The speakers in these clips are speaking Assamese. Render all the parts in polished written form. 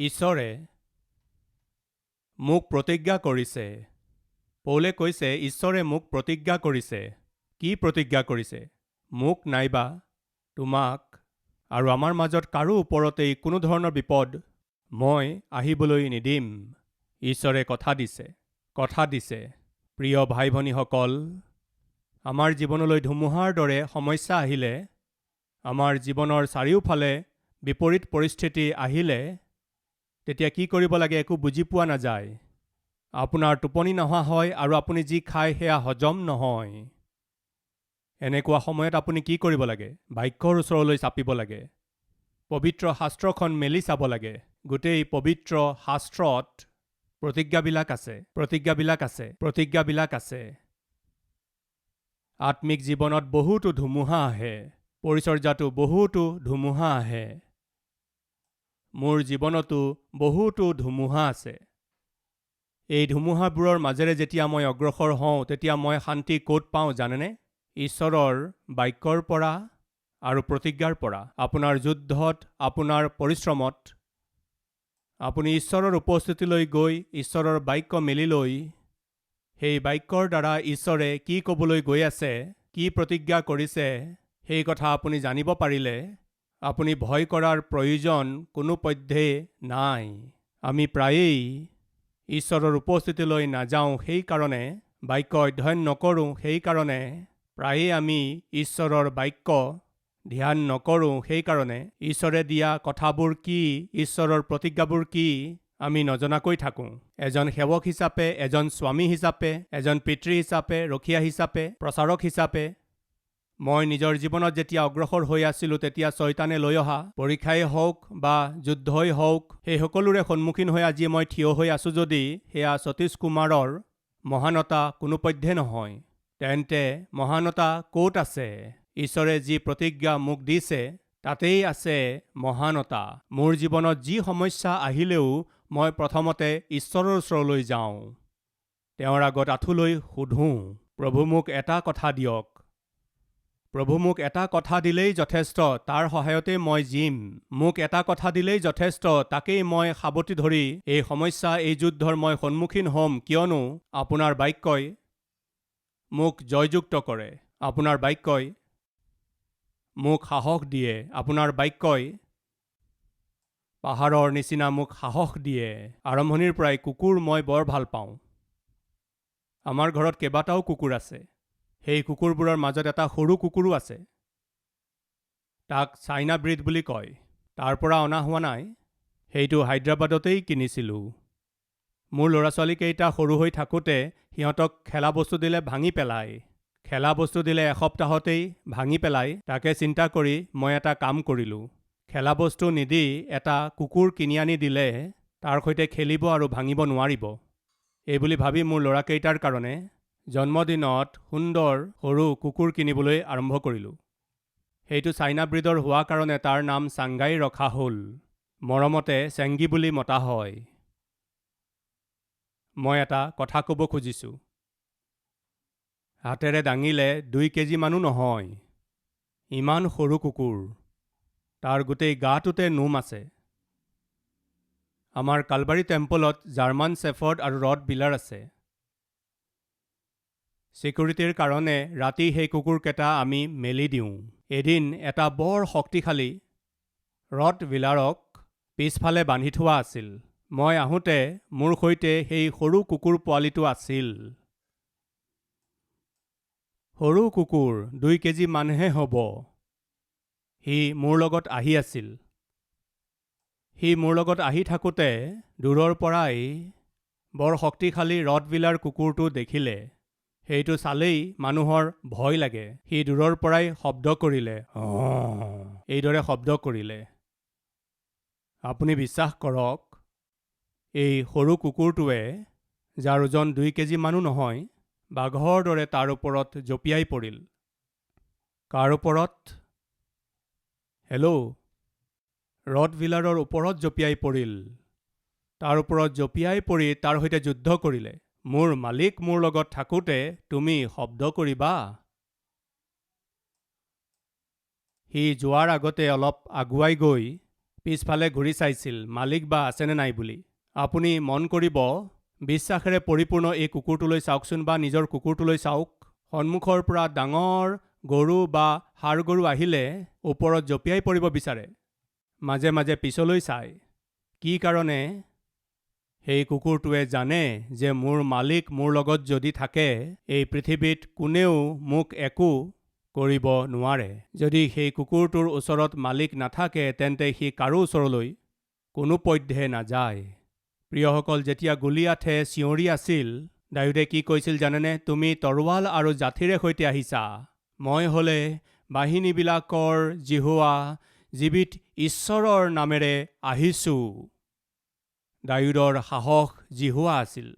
ঈশ্বৰে মোক প্ৰতিজ্ঞা কৰিছে। পৌলে কৈছে ঈশ্বৰে মোক প্ৰতিজ্ঞা কৰিছে। কি প্ৰতিজ্ঞা কৰিছে? মোক নাইবা তোমাক আৰু আমাৰ মাজত কাৰো ওপৰতেই কোনো ধৰণৰ বিপদ মই আহিবলৈ নিদিম। ঈশ্বৰে কথা দিছে। প্ৰিয় ভাই ভনীসকল, আমাৰ জীৱনলৈ ধুমুহাৰ দৰে সমস্যা আহিলে, আমাৰ জীৱনৰ চাৰিওফালে বিপৰীত পৰিস্থিতি আহিলে, তেতিয়া কি কৰিব লাগে একো বুজি পোৱা নাযায়। আপোনাৰ টোপনি নহা হয় আৰু আপুনি যি খায় সেয়া হজম নহয়। এনেকুৱা সময়ত আপুনি কি কৰিব লাগে? বাক্যৰ ওচৰলৈ চাপিব লাগে। পবিত্ৰ শাস্ত্ৰখন মেলি চাব লাগে। গোটেই পবিত্ৰ শাস্ত্ৰত প্ৰতিজ্ঞাবিলাক আছে। আত্মিক জীৱনত বহুতো ধুমুহা আহে। পৰিচৰ্যাতো বহুতো ধুমুহা আহে। মোৰ জীৱনতো বহুতো ধুমুহা আছে। এই ধুমুহাবোৰৰ মাজেৰে যেতিয়া মই অগ্ৰসৰ হওঁ, তেতিয়া মই শান্তি ক'ত পাওঁ জানেনে? ঈশ্বৰৰ বাক্যৰ পৰা আৰু প্ৰতিজ্ঞাৰ পৰা। আপোনাৰ যুদ্ধত, আপোনাৰ পৰিশ্ৰমত আপুনি ঈশ্বৰৰ উপস্থিতিলৈ গৈ ঈশ্বৰৰ বাক্য মেলি লৈ সেই বাক্যৰ দ্বাৰা ঈশ্বৰে কি ক'বলৈ গৈ আছে, কি প্ৰতিজ্ঞা কৰিছে, সেই কথা আপুনি জানিব পাৰিলে আপুনি ভয় কৰাৰ প্ৰয়োজন কোনোপধ্যেই নাই। আমি প্ৰায়েই ঈশ্বৰৰ উপস্থিতিলৈ নাযাওঁ, সেইকাৰণে বাক্য অধ্যয়ন নকৰোঁ, সেইকাৰণে প্ৰায়েই আমি ঈশ্বৰৰ বাক্য ধ্যান নকৰোঁ, সেইকাৰণে ঈশ্বৰে দিয়া কথাবোৰ কি, ঈশ্বৰৰ প্ৰতিজ্ঞাবোৰ কি আমি নজনাকৈ থাকোঁ। এজন সেৱক হিচাপে, এজন স্বামী হিচাপে, এজন পিতৃ হিচাপে, ৰখীয়া হিচাপে, প্ৰচাৰক হিচাপে মই নিজৰ জীৱনত যেতিয়া অগ্ৰসৰ হৈ আছিলোঁ, তেতিয়া শয়তানে লৈ অহা পৰীক্ষাই হওক বা যুদ্ধই হওক, সেই সকলোৰে সন্মুখীন হৈ আজি মই থিয় হৈ আছোঁ যদি সেয়া সতীশ কুমাৰৰ মহানতা কোনোপধ্যে নহয়। তেন্তে মহানতা ক'ত আছে? ঈশ্বৰে যি প্ৰতিজ্ঞা মোক দিছে তাতেই আছে মহানতা। মোৰ জীৱনত যি সমস্যা আহিলেও মই প্ৰথমতে ঈশ্বৰৰ ওচৰলৈ যাওঁ। তেওঁৰ আগত আঁঠুলৈ সোধোঁ, প্ৰভু মোক এটা কথা দিয়ক। প্ৰভু মোক এটা কথা দিলেই যথেষ্ট, তাৰ সহায়তে মই জিম। মোক এটা কথা দিলেই যথেষ্ট, তাকেই মই সাৱটি ধৰি এই সমস্যা, এই যুদ্ধৰ মই সন্মুখীন হ'ম, কিয়নো আপোনাৰ বাক্যই মোক জয়যুক্ত কৰে। আপোনাৰ বাক্যই মোক সাহস দিয়ে। আপোনাৰ বাক্যই পাহাৰৰ নিচিনা মোক সাহস দিয়ে। আৰম্ভণিৰ পৰাই কুকুৰ মই বৰ ভাল পাওঁ। আমাৰ ঘৰত কেইবাটাও কুকুৰ আছে। সেই কুকুৰবোৰৰ মাজত এটা সৰু কুকুৰো আছে। তাক চাইনা ব্ৰীড বুলি কয়। তাৰ পৰা অনা হোৱা নাই, সেইটো হায়দৰাবাদতেই কিনিছিলোঁ। মোৰ ল'ৰা ছোৱালীকেইটা সৰু হৈ থাকোঁতে সিহঁতক খেলা বস্তু দিলে ভাঙি পেলায়। খেলা বস্তু দিলে এসপ্তাহতেই ভাঙি পেলায়। তাকে চিন্তা কৰি মই এটা কাম কৰিলোঁ। খেলা বস্তু নিদি এটা কুকুৰ কিনি আনি দিলে তাৰ সৈতে খেলিব আৰু ভাঙিব নোৱাৰিব। এইবুলি ভাবি মোৰ ল'ৰাকেইটাৰ কাৰণে জন্মদিনত সুন্দৰ সৰু কুকুৰ কিনিবলৈ আৰম্ভ কৰিলোঁ। সেইটো চাইনা ব্ৰীডৰ হোৱা কাৰণে তাৰ নাম চাংগাই ৰখা হ'ল। মৰমতে চেংগি বুলি মতা হয়। মই এটা কথা ক'ব খুজিছোঁ। হাতেৰে দাঙিলে 2 কেজিমানো নহয়। ইমান সৰু কুকুৰ, তাৰ গোটেই গাটোতে নোম আছে। আমাৰ কালবাৰী টেম্পলত জাৰ্মান শ্বেফাৰ্ড আৰু ৰড বিলাৰ আছে। চিকিউৰিটিৰ কাৰণে ৰাতি সেই কুকুৰকেইটা আমি মেলি দিওঁ। এদিন এটা বৰ শক্তিশালী ৰড বিলাৰক পিছফালে বান্ধি থোৱা আছিল। মই আহোঁতে মোৰ সৈতে সেই সৰু কুকুৰ পোৱালিটো আছিল। সৰু কুকুৰ 2 কেজি মানহে হ'ব। সি মোৰ লগত আহি আছিল। সি মোৰ লগত আহি থাকোঁতে দূৰৰ পৰাই বৰ শক্তিশালী ৰডভিলাৰ কুকুৰটো দেখিলে। সেইটো চালেই মানুহৰ ভয় লাগে। সি দূৰৰ পৰাই শব্দ কৰিলে, এইদৰে শব্দ কৰিলে। আপুনি বিশ্বাস কৰক, এই সৰু কুকুৰটোৱে, যাৰ ওজন 2 কেজিমানো নহয়, বাঘৰ দৰে তাৰ ওপৰত জঁপিয়াই পৰিল। কাৰ ওপৰত? হেল্ল', ৰডভিলাৰৰ ওপৰত জঁপিয়াই পৰিল। তাৰ ওপৰত জঁপিয়াই পৰি তাৰ সৈতে যুদ্ধ কৰিলে। মোৰ মালিক মোৰ লগত থাকোঁতে তুমি শব্দ কৰিবা? সি যোৱাৰ আগতে অলপ আগুৱাই গৈ পিছফালে ঘূৰি চাইছিল মালিক বা আছেনে নাই বুলি। আপুনি মন কৰিব, বিশ্বাসেৰে পৰিপূৰ্ণ এই কুকুৰটোলৈ চাওকচোন, বা নিজৰ কুকুৰটোলৈ চাওক। সন্মুখৰ পৰা ডাঙৰ গৰু বা ষাঁড় গৰু আহিলে ওপৰত জঁপিয়াই পৰিব বিচাৰে, মাজে মাজে পিছলৈ চায়। কি কাৰণে? সেই কুকুৰটোৱে জানে যে মোৰ মালিক মোৰ লগত যদি থাকে, এই পৃথিৱীত কোনেও মোক একো কৰিব নোৱাৰে। যদি সেই কুকুৰটোৰ ওচৰত মালিক নাথাকে, তেন্তে সি কাৰো ওচৰলৈ কোনোপধ্যে নাযায়। প্ৰিয়সকল, যেতিয়া গলিয়াথে চিঞৰি আছিল, দাউদে কি কৈছিল জানেনে? তুমি তৰোৱাল আৰু জাঠিৰে সৈতে আহিছা, মই হ'লে বাহিনীবিলাকৰ জিহুৱা জীৱিত ঈশ্বৰৰ নামেৰে আহিছোঁ। দাউদৰ সাহস জিহুৱা আছিল।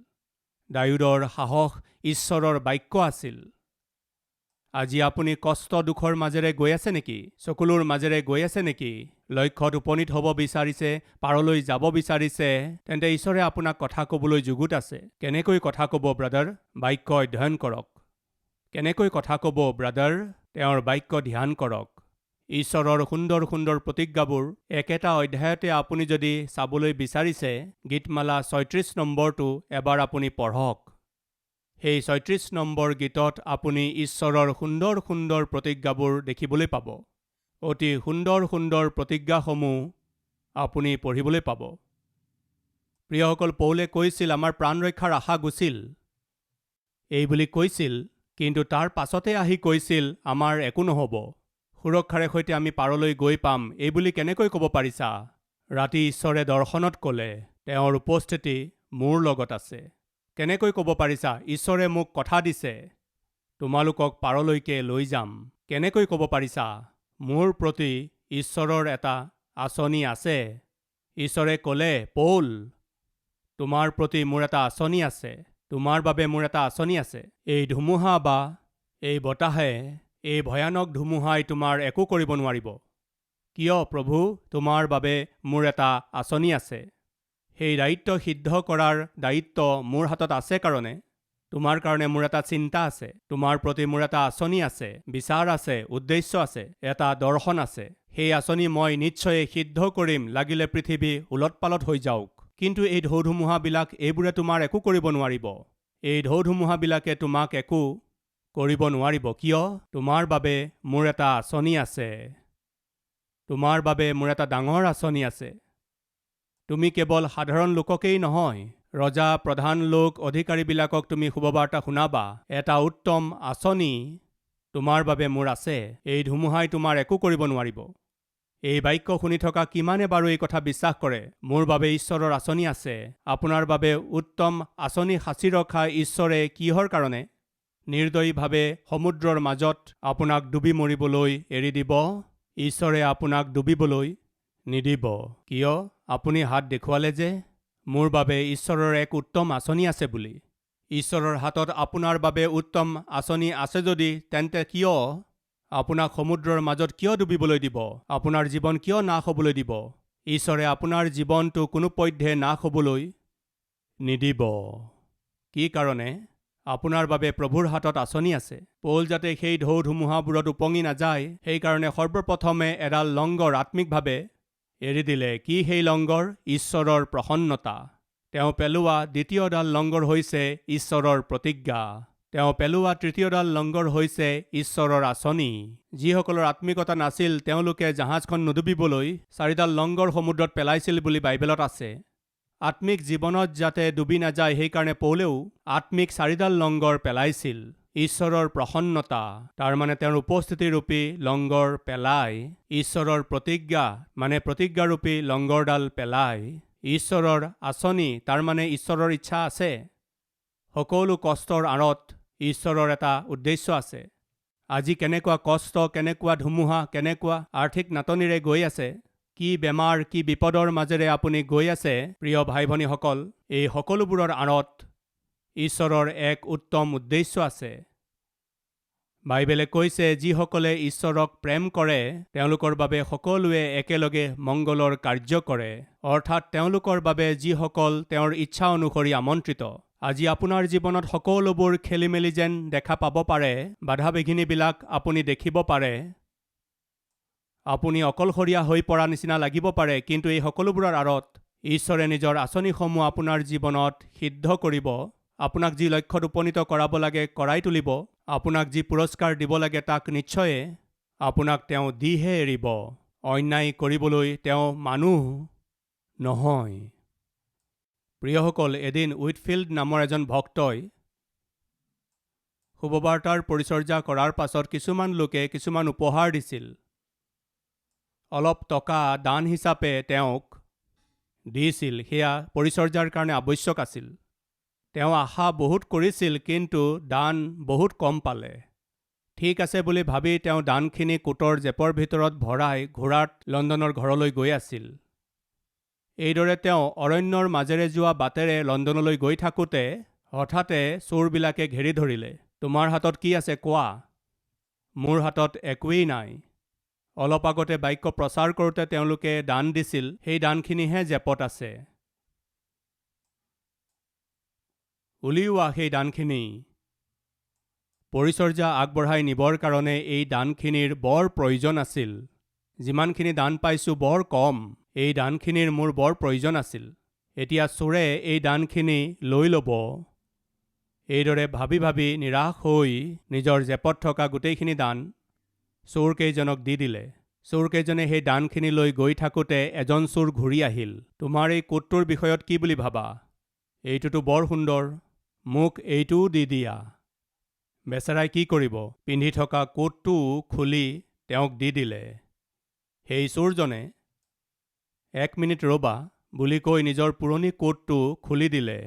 দাউদৰ সাহস ঈশ্বৰৰ বাক্য আছিল। আজি আপুনি কষ্ট দুখৰ মাজেৰে গৈ আছে নেকি? চকুলোৰ মাজেৰে গৈ আছে নেকি? লক্ষ্যত উপনীত হ'ব বিচাৰিছে, পাৰলৈ যাব বিচাৰিছে, তেন্তে ঈশ্বৰে আপোনাক কথা ক'বলৈ যুগুত আছে। কেনেকৈ কথা ক'ব ব্ৰাদাৰ? বাক্য অধ্যয়ন কৰক। কেনেকৈ কথা ক'ব ব্ৰাদাৰ? তেওঁৰ বাক্য ধ্যান কৰক। ঈশ্বৰৰ সুন্দৰ সুন্দৰ প্ৰতিজ্ঞাবোৰ একেটা অধ্যায়তে আপুনি যদি চাবলৈ বিচাৰিছে, গীতমালা ৩৬ নম্বৰটো এবাৰ আপুনি পঢ়ক। সেই ৩৬ নম্বৰ গীতত আপুনি ঈশ্বৰৰ সুন্দৰ সুন্দৰ প্ৰতিজ্ঞাবোৰ দেখিবলৈ পাব। অতি সুন্দৰ সুন্দৰ প্ৰতিজ্ঞাসমূহ আপুনি পঢ়িবলৈ পাব। প্ৰিয়সকল, পৌলে কৈছিল আমাৰ প্ৰাণ ৰক্ষাৰ আশা গুচিল, এই বুলি কৈছিল, কিন্তু তাৰ পাছতে আহি কৈছিল আমাৰ একো নহ'ব, সুৰক্ষাৰে সৈতে আমি পাৰলৈ গৈ পাম। এই বুলি কেনেকৈ ক'ব পাৰিছা? ৰাতি ঈশ্বৰে দৰ্শনত ক'লে তেওঁৰ উপস্থিতি মোৰ লগত আছে। কেনেকৈ ক'ব পাৰিছা? ঈশ্বৰে মোক কথা দিছে, তোমালোকক পাৰলৈকে লৈ যাম। কেনেকৈ ক'ব পাৰিছা? মোৰ প্ৰতি ঈশ্বৰৰ এটা আঁচনি আছে। ঈশ্বৰে ক'লে, পৌল, তোমাৰ প্ৰতি মোৰ এটা আঁচনি আছে, তোমাৰ বাবে মোৰ এটা আঁচনি আছে। এই ধুমুহা বা এই বতাহে, এই ভয়ানক ধুমুহাই তোমাৰ একো কৰিব নোৱাৰিব। কিয় প্ৰভু? তোমাৰ বাবে মোৰ এটা আঁচনি আছে। সেই দায়িত্ব সিদ্ধ কৰাৰ দায়িত্ব মোৰ হাতত আছে কাৰণে তোমাৰ কাৰণে মোৰ এটা চিন্তা আছে, তোমাৰ প্ৰতি মোৰ এটা আঁচনি আছে, বিচাৰ আছে, উদ্দেশ্য আছে, এটা দৰ্শন আছে। সেই আঁচনি মই নিশ্চয় সিদ্ধ কৰিম, লাগিলে পৃথিৱী উলট-পালট হৈ যাওক। কিন্তু এই ঢৌ ধুমুহাবিলাক, এইবোৰে তোমাৰ একো কৰিব নোৱাৰিব। এই ঢৌ ধুমুহাবিলাকে তোমাক একো কৰিব নোৱাৰিব। কিয়? তোমাৰ বাবে মোৰ এটা আঁচনি আছে। তোমাৰ বাবে মোৰ এটা ডাঙৰ আঁচনি আছে। তুমি কেৱল সাধাৰণ লোককেই নহয়, ৰজা, প্ৰধান লোক, অধিকাৰীবিলাকক তুমি শুভবাৰ্তা শুনাবা। এটা উত্তম আঁচনি তোমাৰ বাবে মোৰ আছে। এই ধুমুহাই তোমাৰ একো কৰিব নোৱাৰিব। এই বাক্য শুনি থকা কিমানে বাৰু এই কথা বিশ্বাস কৰে? মোৰ বাবে ঈশ্বৰৰ আঁচনি আছে। আপোনাৰ বাবে উত্তম আঁচনি সাঁচি ৰখা ঈশ্বৰে কিহৰ কাৰণে নিৰ্দয়ীভাৱে সমুদ্ৰৰ মাজত আপোনাক ডুবি মৰিবলৈ এৰি দিব? ঈশ্বৰে আপোনাক ডুবিবলৈ নিদিব। কিয়? আপুনি হাত দেখুৱালে যে মোৰ বাবে ঈশ্বৰৰ এক উত্তম আঁচনি আছে বুলি। ঈশ্বৰৰ হাতত আপোনাৰ বাবে উত্তম আঁচনি আছে যদি, তেন্তে কিয় আপোনাক সমুদ্ৰৰ মাজত কিয় ডুবিবলৈ দিব? আপোনাৰ জীৱন কিয় নাশ হ'বলৈ দিব? ঈশ্বৰে আপোনাৰ জীৱনটো কোনোপধ্যে নাশ হ'বলৈ নিদিব। কি কাৰণে? আপোনাৰ বাবে প্ৰভুৰ হাতত আঁচনি আছে। পৌল যাতে সেই ঢৌ ধুমুহাবোৰত উপঙি নাযায়, সেইকাৰণে সৰ্বপ্ৰথমে এডাল লংগৰ আত্মিকভাৱে এৰি দিলে। কি সেই লংগৰ? ঈশ্বৰৰ প্ৰসন্নতা। তেওঁ পেলোৱা দ্বিতীয়ডাল লংগৰ হৈছে ঈশ্বৰৰ প্ৰতিজ্ঞা। তেওঁ পেলোৱা তৃতীয়ডাল লংগৰ হৈছে ঈশ্বৰৰ আঁচনি। যিসকলৰ আত্মিকতা নাছিল, তেওঁলোকে জাহাজখন নুডুবিবলৈ 4ডাল লংগৰ সমুদ্ৰত পেলাইছিল বুলি বাইবেলত আছে। আত্মিক জীৱনত যাতে ডুবি নাযায়, সেইকাৰণে পৌলেও আত্মিক 4ডাল লংগৰ পেলাইছিল। ঈশ্বৰৰ প্ৰসন্নতা, তাৰমানে তেওঁৰ উপস্থিতিৰূপী লংগৰ পেলাই, ঈশ্বৰৰ প্ৰতিজ্ঞা মানে প্ৰতিজ্ঞাৰূপী লংগৰডাল পেলাই, ঈশ্বৰৰ আঁচনি, তাৰমানে ঈশ্বৰৰ ইচ্ছা আছে। সকলো কষ্টৰ আঁৰত ঈশ্বৰৰ এটা উদ্দেশ্য আছে। আজি কেনেকুৱা কষ্ট, কেনেকুৱা ধুমুহা, কেনেকুৱা আৰ্থিক নাটনিৰে গৈ আছে, কি বেমাৰ, কি বিপদৰ মাজেৰে আপুনি গৈ আছে, প্ৰিয় ভাই ভনীসকল, এই সকলোবোৰৰ আঁৰত ঈশ্বৰৰ এক উত্তম উদ্দেশ্য আছে। বাইবেলে কৈছে, যিসকলে ঈশ্বৰক প্ৰেম কৰে তেওঁলোকৰ বাবে সকলোৱে একেলগে মংগলৰ কাৰ্য কৰে, অৰ্থাৎ তেওঁলোকৰ বাবে যিসকল তেওঁৰ ইচ্ছা অনুসৰি আমন্ত্ৰিত। আজি আপোনাৰ জীৱনত সকলোবোৰ খেলিমেলি যেন দেখা পাব পাৰে, বাধা বিঘিনিবিলাক আপুনি দেখিব পাৰে। আপুনি অকলশৰীয়া হৈ পৰা নিচিনা লাগিব পাৰে, কিন্তু এই সকলোবোৰৰ আঁৰত ঈশ্বৰে নিজৰ আঁচনিসমূহ আপোনাৰ জীৱনত সিদ্ধ কৰিব। আপোনাক যি লক্ষ্যত উপনীত কৰাব লাগে কৰাই তুলিব। আপোনাক যি পুৰস্কাৰ দিব লাগে তাক নিশ্চয়ে আপোনাক তেওঁ দিহে এৰিব। অন্যায় কৰিবলৈ তেওঁ মানুহ নহয়। প্ৰিয়সকল, এদিন উইটফিল্ড নামৰ এজন ভক্তই শুভবাৰ্তাৰ পৰিচৰ্যা কৰাৰ পাছত কিছুমান লোকে কিছুমান উপহাৰ দিছিল। অলপ টকা দান হিচাপে তেওঁক দিছিল। সেয়া পৰিচৰ্যাৰ কাৰণে আৱশ্যক আছিল। তেওঁ আশা বহুত কৰিছিল, কিন্তু দান বহুত কম পালে। ঠিক আছে বুলি ভাবি তেওঁ দানখিনি কোটৰ জেপৰ ভিতৰত ভৰাই ঘোঁৰাত লণ্ডনৰ ঘৰলৈ গৈ আছিল। এইদৰে তেওঁ অৰণ্যৰ মাজেৰে যোৱা বাটেৰে লণ্ডনলৈ গৈ থাকোঁতে হঠাতে চোৰবিলাকে ঘেৰি ধৰিলে। তোমাৰ হাতত কি আছে কোৱা? মোৰ হাতত একোৱেই নাই। অলপ আগতে বাক্য প্ৰচাৰ কৰোঁতে তেওঁলোকে দান দিছিল, সেই দানখিনিহে জেপত আছে। উলিওৱা সেই দানখিনি। পৰিচৰ্যা আগবঢ়াই নিবৰ কাৰণে এই দানখিনিৰ বৰ প্ৰয়োজন আছিল। যিমানখিনি দান পাইছোঁ বৰ কম। এই দানখিনিৰ মোৰ বৰ প্ৰয়োজন আছিল। এতিয়া চোৰে এই দানখিনি লৈ ল'ব। এইদৰে ভাবি ভাবি নিৰাশ হৈ নিজৰ জেপত থকা গোটেইখিনি দান চোৰকেইজনক দি দিলে। চোৰকেইজনে সেই দানখিনি লৈ গৈ থাকোঁতে এজন চোৰ ঘূৰি আহিল। তোমাৰ এই কোটটোৰ বিষয়ত কি বুলি ভাবা? এইটোতো বৰ সুন্দৰ, মোক এইটোও দি দিয়া। বেচেৰাই কি কৰিব? পিন্ধি থকা কোটটোও খুলি তেওঁক দি দিলে। সেই চোৰজনে 1 মিনিট ৰ'বা বুলি কৈ নিজৰ পুৰণি কোটটো খুলি দিলে।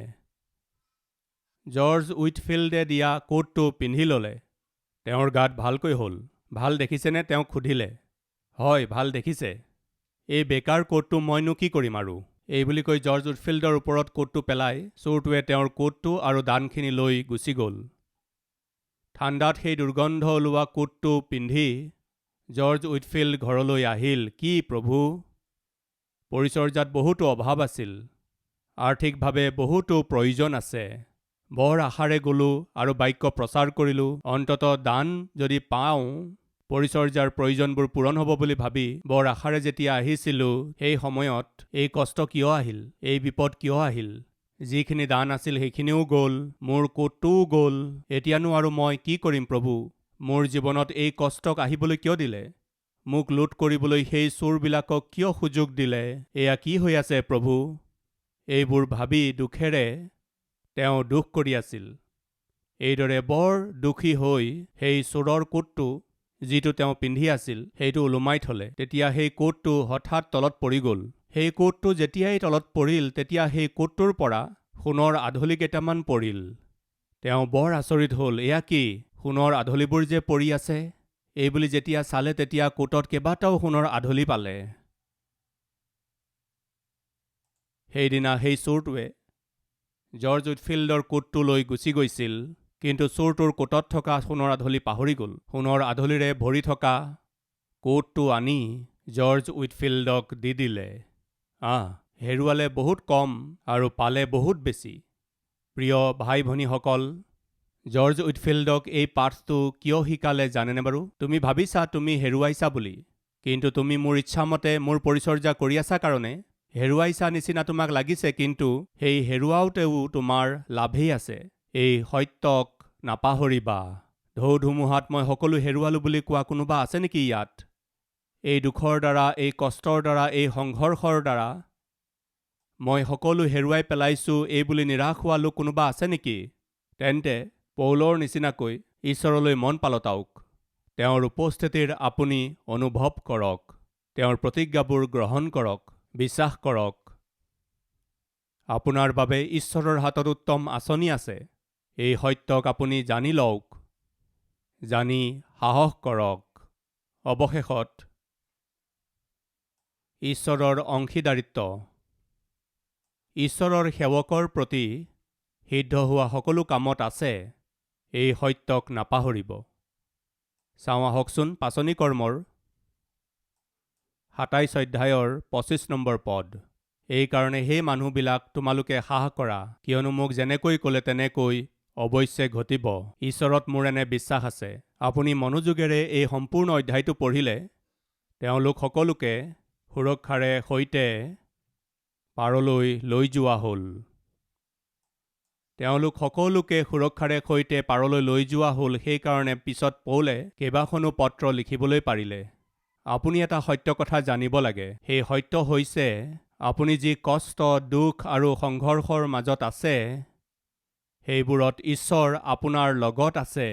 জৰ্জ উইটফিল্ডে দিয়া কোটটো পিন্ধি ল'লে। তেওঁৰ গাত ভালকৈ হ'ল। ভাল দেখিছেনে? তেওঁক সুধিলে। হয়, ভাল দেখিছে। এই বেকাৰ কোটটো মইনো কি কৰিম আৰু? এই বুলি কৈ জৰ্জ উইটফিল্ডৰ ওপৰত কোটটো পেলাই চোৰটোৱে তেওঁৰ কোটটো আৰু দানখিনি লৈ গুচি গ'ল। ঠাণ্ডাত সেই দুৰ্গন্ধ ওলোৱা কোটটো পিন্ধি জৰ্জ উইটফিল্ড ঘৰলৈ আহিল। কি প্ৰভু! পৰিচৰ্যাত বহুতো অভাৱ আছিল। আৰ্থিকভাৱে বহুতো প্ৰয়োজন আছে। বৰ আশাৰে গ'লোঁ আৰু বাক্য প্ৰচাৰ কৰিলোঁ। অন্ততঃ দান যদি পাওঁ পৰিচৰ্যাৰ প্ৰয়োজনবোৰ পূৰণ হ'ব বুলি ভাবি বৰ আশাৰে যেতিয়া আহিছিলোঁ, সেই সময়ত এই কষ্ট কিয় আহিল? এই বিপদ কিয় আহিল? যিখিনি দান আছিল সেইখিনিও গ'ল, মোৰ কোটটোও গ'ল। এতিয়ানো আৰু মই কি কৰিম প্ৰভু? মোৰ জীৱনত এই কষ্টক আহিবলৈ কিয় দিলে? মোক লুট কৰিবলৈ সেই চোৰবিলাকক কিয় সুযোগ দিলে? এয়া কি হৈ আছে প্ৰভু? এইবোৰ ভাবি দুখেৰে তেওঁ দুখ কৰি আছিল। এইদৰে বৰ দুখী হৈ সেই চোৰৰ কোটটো যিটো তেওঁ পিন্ধি আছিল সেইটো ওলোমাই থলে। তেতিয়া সেই কোটটো হঠাৎ তলত পৰি গ'ল। সেই কোটটো যেতিয়াই তলত পৰিল তেতিয়া সেই কোটটোৰ পৰা সোণৰ আধলি কেইটামান পৰিল। তেওঁ বৰ আচৰিত হ'ল। এয়া কি? সোণৰ আধলিবোৰ যে পৰি আছে। এইবুলি যেতিয়া চালে তেতিয়া কোটত কেইবাটাও সোণৰ আধলি পালে। সেইদিনা সেই চোৰটোৱে জৰ্জ উইটফিল্ডৰ কোটটো লৈ গুচি গৈছিল, কিন্তু চোৰটোৰ কোটত থকা সোণৰ আধলি পাহৰি গ'ল। সোণৰ আধলিৰে ভৰি থকা কোটটো আনি জৰ্জ উইটফিল্ডক দি দিলে। হেৰুৱালে বহুত কম আৰু পালে বহুত বেছি। প্ৰিয় ভাই ভনীসকল, জৰ্জ উইটফিল্ডক এই পাঠটো কিয় শিকালে জানেনে বাৰু? তুমি ভাবিছা তুমি হেৰুৱাইছা বুলি, কিন্তু তুমি মোৰ ইচ্ছামতে মোৰ পৰিচৰ্যা কৰি আছা কাৰণে হেৰুৱাইছা নিচিনা তোমাক লাগিছে, কিন্তু সেই হেৰুৱাওতেও তোমাৰ লাভেই আছে। এই সত্যক নাপাহৰিবা। ঢৌ ধুমুহাত মই সকলো হেৰুৱালোঁ বুলি কোৱা কোনোবা আছে নেকি ইয়াত? এই দুখৰ দ্বাৰা, এই কষ্টৰ দ্বাৰা, এই সংঘৰ্ষৰ দ্বাৰা মই সকলো হেৰুৱাই পেলাইছোঁ এই বুলি নিৰাশ হোৱা লোক কোনোবা আছে নেকি? তেন্তে পৌলৰ নিচিনাকৈ ঈশ্বৰলৈ মন পালতাওক। তেওঁৰ উপস্থিতিৰ আপুনি অনুভৱ কৰক। তেওঁৰ প্ৰতিজ্ঞাবোৰ গ্ৰহণ কৰক, বিশ্বাস কৰক। আপোনাৰ বাবে ঈশ্বৰৰ হাতত উত্তম আঁচনি আছে। এই সত্যক আপুনি জানি লওক, জানি সাহস কৰক। অৱশেষত ঈশ্বৰৰ অংশীদাৰিত্ব। ঈশ্বৰৰ সেৱকৰ প্ৰতি সিদ্ধ হোৱা সকলো কামত আছে। এই সত্যক নাপাহৰিব। চাওঁ আহকচোন পাচনি কৰ্মৰ 27 অধ্যায়ৰ 25 নম্বৰ পদ। এইকাৰণে সেই মানুহবিলাক তোমালোকে সাহ কৰা, কিয়নো মোক যেনেকৈ ক'লে তেনেকৈ অৱশ্যে ঘটিব। ঈশ্বৰত মোৰ এনে বিশ্বাস আছে। আপুনি মনোযোগেৰে এই সম্পূৰ্ণ অধ্যায়টো পঢ়িলে তেওঁলোক সকলোকে সুৰক্ষাৰে সৈতে পাৰলৈ লৈ যোৱা হ'ল। তেওঁলোক সকলোকে সুৰক্ষাৰে সৈতে পাৰলৈ লৈ যোৱা হ'ল। সেইকাৰণে পিছত পৌলে কেইবাখনো পত্ৰ লিখিবলৈ পাৰিলে। আপুনি এটা সত্য কথা জানিব লাগে। সেই সত্য হৈছে আপুনি যি কষ্ট, দুখ আৰু সংঘৰ্ষৰ মাজত আছে, সেইবোৰত ঈশ্বৰ আপোনাৰ লগত আছে।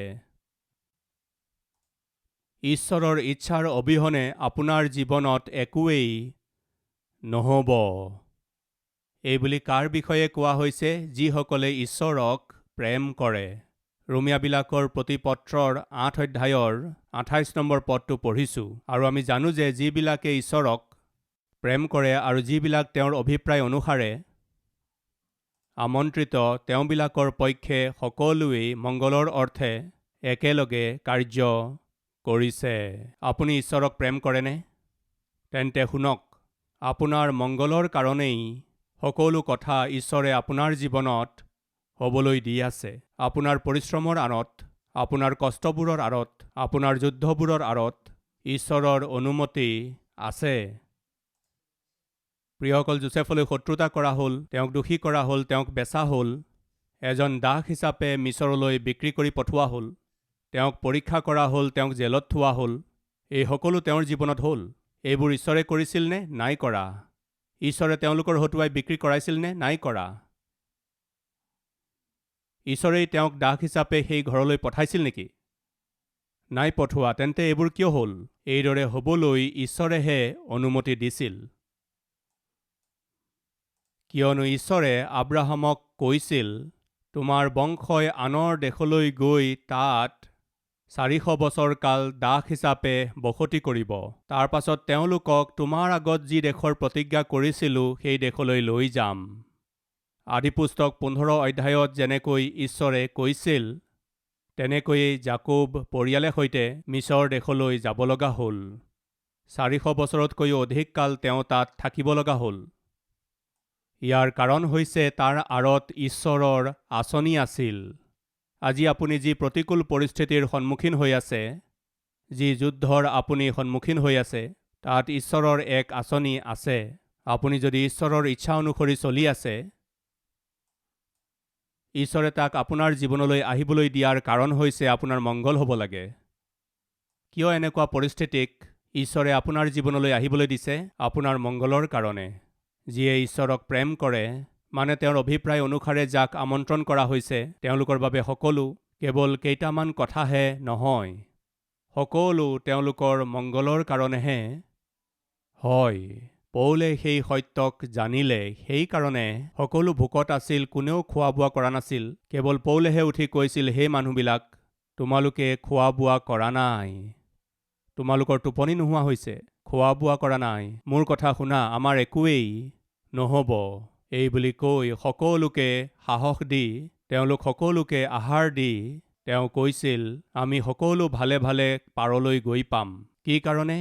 ঈশ্বৰৰ ইচ্ছাৰ অবিহনে আপোনাৰ জীৱনত একোৱেই নহ'ব। এইবুলি কাৰ বিষয়ে কোৱা হৈছে? যিসকলে ঈশ্বৰক প্ৰেম কৰে। ৰোমিয়াবিলাকৰ প্ৰতি পত্ৰৰ 8 অধ্যায়ৰ 28 নম্বৰ পদটো পঢ়িছোঁ। আৰু আমি জানো যে যিবিলাকে ঈশ্বৰক প্ৰেম কৰে আৰু যিবিলাক তেওঁৰ অভিপ্ৰায় অনুসাৰে আমন্ত্ৰিত, তেওঁবিলাকৰ পক্ষে সকলোৱেই মংগলৰ অৰ্থে একেলগে কাৰ্য কৰিছে। আপুনি ঈশ্বৰক প্ৰেম কৰেনে? তেন্তে শুনক, আপোনাৰ মংগলৰ কাৰণেই সকলো কথা ঈশ্বৰে আপোনাৰ জীৱনত হ'বলৈ দি আছে। আপোনাৰ পৰিশ্ৰমৰ আঁৰত, আপোনাৰ কষ্টবোৰৰ আঁৰত, আপোনাৰ যুদ্ধবোৰৰ আঁৰত ঈশ্বৰৰ অনুমতি আছে। প্ৰিয়সকল, যোচেফলৈ শত্ৰুতা কৰা হ'ল, তেওঁক দোষী কৰা হ'ল, তেওঁক বেচা হ'ল, এজন দাস হিচাপে মিছৰলৈ বিক্ৰী কৰি পঠোৱা হ'ল, তেওঁক পৰীক্ষা কৰা হ'ল, তেওঁক জেলত থোৱা হ'ল। এই সকলো তেওঁৰ জীৱনত হ'ল। এইবোৰ ঈশ্বৰে কৰিছিল নে? নাই কৰা। ঈশ্বৰে তেওঁলোকৰ হতুৱাই বিক্ৰী কৰাইছিল নে? নাই কৰা। ঈশ্বৰেই তেওঁক দাস হিচাপে সেই ঘৰলৈ পঠাইছিল নেকি? নাই পঠোৱা। তেন্তে এইবোৰ কিয় হ'ল? এইদৰে হ'বলৈ ঈশ্বৰেহে অনুমতি দিছিল। কিয়নো ঈশ্বৰে আব্ৰাহামক কৈছিল, তোমাৰ বংশই আনৰ দেশলৈ গৈ তাত 400 বছৰ কাল দাস হিচাপে বসতি কৰিব। তাৰ পাছত তেওঁলোকক তোমাৰ আগত যি দেশৰ প্ৰতিজ্ঞা কৰিছিলোঁ সেই দেশলৈ লৈ যাম। আদিপুস্তক 15 অধ্যায়ত যেনেকৈ ঈশ্বৰে কৈছিল, তেনেকৈয়ে যাকোব পৰিয়ালে সৈতে মিছৰ দেশলৈ যাব লগা হ'ল। 400 বছৰতকৈও অধিক কাল তেওঁ তাত থাকিব লগা হ'ল। ইয়াৰ কাৰণ হৈছে তাৰ আঁৰত ঈশ্বৰৰ আঁচনি আছিল। আজি আপুনি যি প্ৰতিকূল পৰিস্থিতিৰ সন্মুখীন হৈ আছে, যি যুদ্ধৰ আপুনি সন্মুখীন হৈ আছে, তাত ঈশ্বৰৰ এক আঁচনি আছে। আপুনি যদি ঈশ্বৰৰ ইচ্ছা অনুসৰি চলি আছে, ঈশ্বৰে তাক আপোনাৰ জীৱনলৈ আহিবলৈ দিয়াৰ কাৰণ হৈছে আপোনাৰ মংগল হ'ব লাগে। কিয় এনেকুৱা পৰিস্থিতিক ঈশ্বৰে আপোনাৰ জীৱনলৈ আহিবলৈ দিছে? আপোনাৰ মংগলৰ কাৰণে। যিয়ে ঈশ্বৰক প্ৰেম কৰে, মানে তেওঁৰ অভিপ্ৰায় অনুসাৰে যাক আমন্ত্ৰণ কৰা হৈছে, তেওঁলোকৰ বাবে সকলো কেৱল কেইটামান কথাহে নহয়, সকলো তেওঁলোকৰ মংগলৰ কাৰণেহে হয়। পৌলে সেই সত্যক জানিলে। সেইকাৰণে সকলো ভোকত আছিল, কোনেও খোৱা বোৱা কৰা নাছিল। কেৱল পৌলেহে উঠি কৈছিল, হে মানুহবিলাক, তোমালোকে খোৱা বোৱা কৰা নাই। তোমালোকৰ টোপনি নোহোৱা হৈছে, খোৱা বোৱা কৰা নাই। মোৰ কথা শুনা, আমাৰ একোৱেই নহ'ব। এই বুলি কৈ সকলোকে সাহস দি, তেওঁলোক সকলোকে আহাৰ দি তেওঁ কৈছিল, আমি সকলো ভালে ভালে পাৰলৈ গৈ পাম। কি কাৰণে?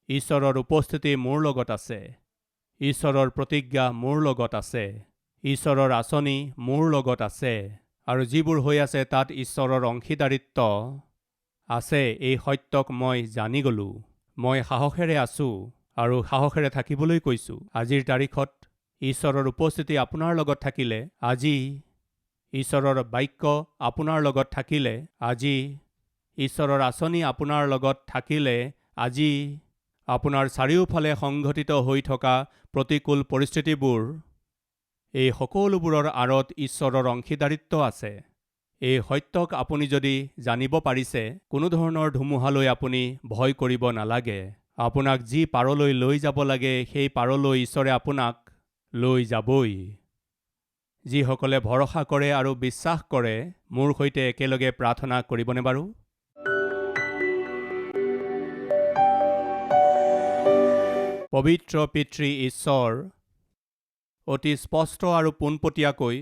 ঈশ্বৰৰ উপস্থিতি মোৰ লগত আছে। ঈশ্বৰৰ প্ৰতিজ্ঞা মোৰ লগত আছে। ঈশ্বৰৰ আঁচনি মোৰ লগত আছে। আৰু যিবোৰ হৈ আছে তাত ঈশ্বৰৰ অংশীদাৰিত্ব আছে। এই সত্যক মই জানি গ'লোঁ। মই সাহসেৰে আছোঁ আৰু সাহসেৰে থাকিবলৈ কৈছোঁ। আজিৰ তাৰিখত ঈশ্বৰৰ উপস্থিতি আপোনাৰ লগত থাকিলে, আজি ঈশ্বৰৰ বাক্য আপোনাৰ লগত থাকিলে, আজি ঈশ্বৰৰ আঁচনি আপোনাৰ লগত থাকিলে, আজি আপোনাৰ চাৰিওফালে সংঘটিত হৈ থকা প্ৰতিকূল পৰিস্থিতিবোৰ, এই সকলোবোৰৰ আঁৰত ঈশ্বৰৰ অংশীদাৰিত্ব আছে। এই সত্যক আপুনি যদি জানিব পাৰিছে, কোনো ধৰণৰ ধুমুহালৈ আপুনি ভয় কৰিব নালাগে। আপোনাক যি পাৰলৈ লৈ যাব লাগে, সেই পাৰলৈ ঈশ্বৰে আপোনাক লৈ যাবই। যিসকলে ভৰসা কৰে আৰু বিশ্বাস কৰে, মোৰ সৈতে একেলগে প্ৰাৰ্থনা কৰিবনে বাৰু? পবিত্ৰ পিতৃ ঈশ্বৰ, অতি স্পষ্ট আৰু পোনপটীয়াকৈ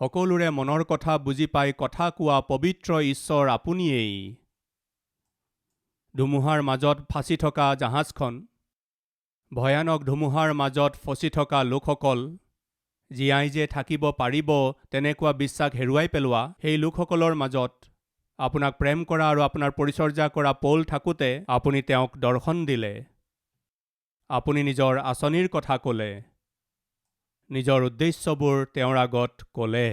সকলোৰে মনৰ কথা বুজি পাই কথা কোৱা পবিত্ৰ ঈশ্বৰ আপুনিয়েই। ধুমুহাৰ মাজত ফাঁচি থকা জাহাজখন, ভয়ানক ধুমুহাৰ মাজত ফচি থকা লোকসকল, জীয়াই যে থাকিব পাৰিব তেনেকুৱা বিশ্বাস হেৰুৱাই পেলোৱা সেই লোকসকলৰ মাজত আপোনাক প্ৰেম কৰা আৰু আপোনাৰ পৰিচৰ্যা কৰা পৌল থাকোঁতে আপুনি তেওঁক দৰ্শন দিলে। আপুনি নিজৰ আঁচনিৰ কথা ক'লে, নিজৰ উদ্দেশ্যবোৰ তেওঁৰ আগত ক'লে,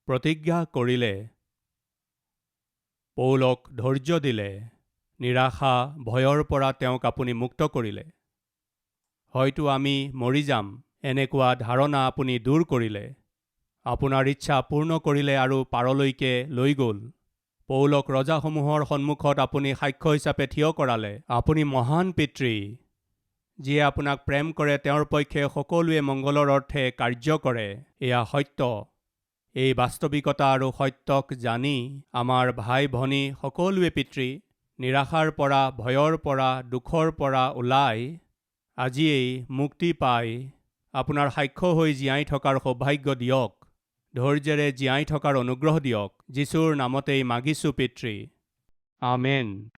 প্ৰতিজ্ঞা কৰিলে। পৌলক ধৈৰ্য দিলে, নিৰাশা ভয়ৰ পৰা তেওঁক আপুনি মুক্ত কৰিলে। হয়তো আমি মৰি যাম এনেকুৱা ধাৰণা আপুনি দূৰ কৰিলে, আপোনাৰ ইচ্ছা পূৰ্ণ কৰিলে আৰু পাৰলৈকে লৈ গ'ল। পৌলক ৰজাসমূহৰ সন্মুখত আপুনি সাক্ষ্য হিচাপে থিয় কৰালে। আপুনি মহান পিতৃ, যিয়ে আপোনাক প্ৰেম কৰে, তেওঁৰ পক্ষে সকলোৱে মংগলৰ অৰ্থে কাৰ্য কৰে। এয়া সত্য। এই বাস্তৱিকতা আৰু সত্যক জানি আমাৰ ভাই ভনী সকলোৱে পিতৃ, নিৰাশাৰ পৰা, ভয়ৰ পৰা, দুখৰ পৰা ওলাই আজিয়েই মুক্তি পাই আপোনাৰ সাক্ষ্য হৈ জীয়াই থকাৰ সৌভাগ্য দিয়ক। ধৈৰ্যেৰে জীয়াই থকাৰ অনুগ্ৰহ দিয়ক। যীশুৰ নামতেই মাগিছোঁ পিতৃ, আমেন।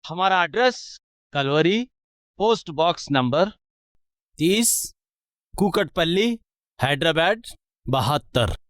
हमारा address Calvary, post box number 30, Kukatpally, Hyderabad 72।